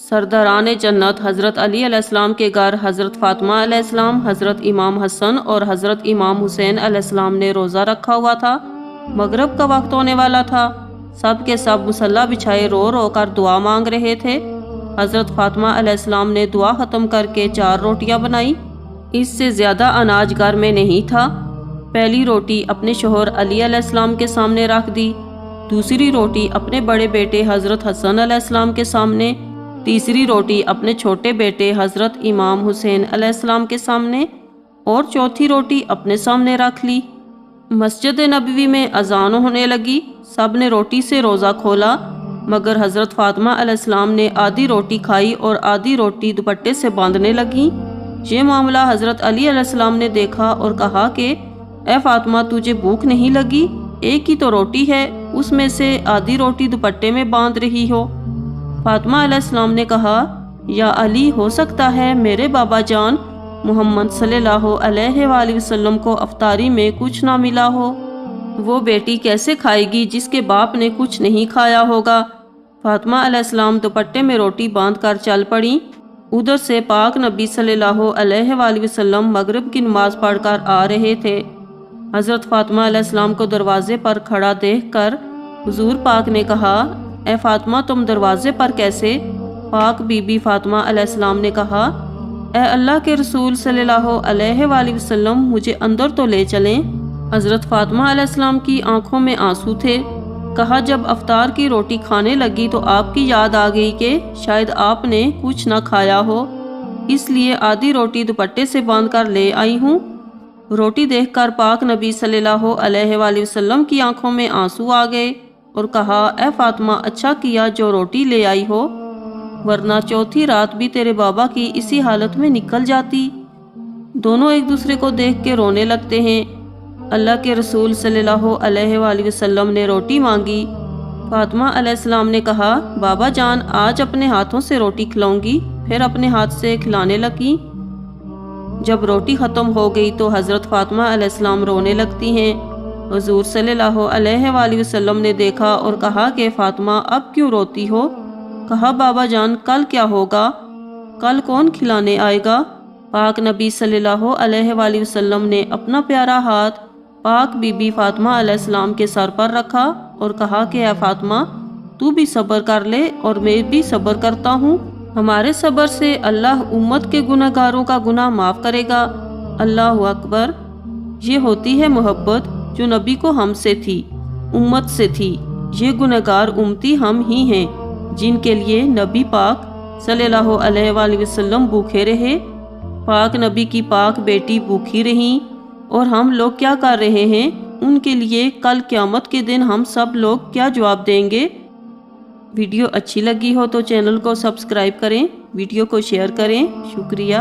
سرداران جنت حضرت علی علیہ السلام کے گھر حضرت فاطمہ علیہ السلام، حضرت امام حسن اور حضرت امام حسین علیہ السلام نے روزہ رکھا ہوا تھا۔ مغرب کا وقت ہونے والا تھا۔ سب کے سب مصلی بچھائے رو رو کر دعا مانگ رہے تھے۔ حضرت فاطمہ علیہ السلام نے دعا ختم کر کے 4 روٹیاں بنائی۔ اس سے زیادہ اناج گھر میں نہیں تھا۔ پہلی روٹی اپنے شوہر علی علیہ السلام کے سامنے رکھ دی، دوسری روٹی اپنے بڑے بیٹے حضرت حسن علیہ السلام کے سامنے، تیسری روٹی اپنے چھوٹے بیٹے حضرت امام حسین علیہ السلام کے سامنے، اور چوتھی روٹی اپنے سامنے رکھ لی۔ مسجد نبوی میں اذان ہونے لگی۔ سب نے روٹی سے روزہ کھولا، مگر حضرت فاطمہ علیہ السلام نے آدھی روٹی کھائی اور آدھی روٹی دوپٹے سے باندھنے لگیں۔ یہ معاملہ حضرت علی علیہ السلام نے دیکھا اور کہا کہ اے فاطمہ، تجھے بھوک نہیں لگی؟ ایک ہی تو روٹی ہے، اس میں سے آدھی روٹی دوپٹے میں باندھ رہی ہو۔ فاطمہ علیہ السلام نے کہا، یا علی، ہو سکتا ہے میرے بابا جان محمد صلی اللہ علیہ وآلہ وسلم کو افطاری میں کچھ نہ ملا ہو۔ وہ بیٹی کیسے کھائے گی جس کے باپ نے کچھ نہیں کھایا ہوگا؟ فاطمہ علیہ السلام دوپٹے میں روٹی باندھ کر چل پڑیں۔ ادھر سے پاک نبی صلی اللہ علیہ وآلہ وسلم مغرب کی نماز پڑھ کر آ رہے تھے۔ حضرت فاطمہ علیہ السلام کو دروازے پر کھڑا دیکھ کر حضور پاک نے کہا، اے فاطمہ، تم دروازے پر کیسے؟ پاک بی بی فاطمہ علیہ السلام نے کہا، اے اللہ کے رسول صلی اللہ علیہ وآلہ وسلم، مجھے اندر تو لے چلیں۔ حضرت فاطمہ علیہ السلام کی آنکھوں میں آنسو تھے۔ کہا، جب افطار کی روٹی کھانے لگی تو آپ کی یاد آ گئی کہ شاید آپ نے کچھ نہ کھایا ہو، اس لیے آدھی روٹی دوپٹے سے باندھ کر لے آئی ہوں۔ روٹی دیکھ کر پاک نبی صلی اللہ علیہ وآلہ وسلم کی آنکھوں میں آنسو آ گئے اور کہا، اے فاطمہ، اچھا کیا جو روٹی لے آئی ہو، ورنہ چوتھی رات بھی تیرے بابا کی اسی حالت میں نکل جاتی۔ دونوں ایک دوسرے کو دیکھ کے رونے لگتے ہیں۔ اللہ کے رسول صلی اللہ علیہ وآلہ وسلم نے روٹی مانگی۔ فاطمہ علیہ السلام نے کہا، بابا جان، آج اپنے ہاتھوں سے روٹی کھلاؤں گی۔ پھر اپنے ہاتھ سے کھلانے لگیں۔ جب روٹی ختم ہو گئی تو حضرت فاطمہ علیہ السلام رونے لگتی ہیں۔ حضور صلی اللہ علیہ وآلہ وسلم نے دیکھا اور کہا کہ فاطمہ، اب کیوں روتی ہو؟ کہا، بابا جان، کل کیا ہوگا؟ کل کون کھلانے آئے گا؟ پاک نبی صلی اللہ علیہ وآلہ وسلم نے اپنا پیارا ہاتھ پاک بی بی فاطمہ علیہ السلام کے سر پر رکھا اور کہا کہ اے فاطمہ، تو بھی صبر کر لے اور میں بھی صبر کرتا ہوں۔ ہمارے صبر سے اللہ امت کے گناہ گاروں کا گناہ معاف کرے گا۔ اللہ اکبر۔ یہ ہوتی ہے محبت جو نبی کو ہم سے تھی، امت سے تھی۔ یہ گناہ گار امتی ہم ہی ہیں جن کے لیے نبی پاک صلی اللہ علیہ وآلہ وسلم بھوکے رہے، پاک نبی کی پاک بیٹی بھوکھی رہیں، اور ہم لوگ کیا کر رہے ہیں؟ ان کے لیے کل قیامت کے دن ہم سب لوگ کیا جواب دیں گے؟ ویڈیو اچھی لگی ہو تو چینل کو سبسکرائب کریں، ویڈیو کو شیئر کریں۔ شکریہ۔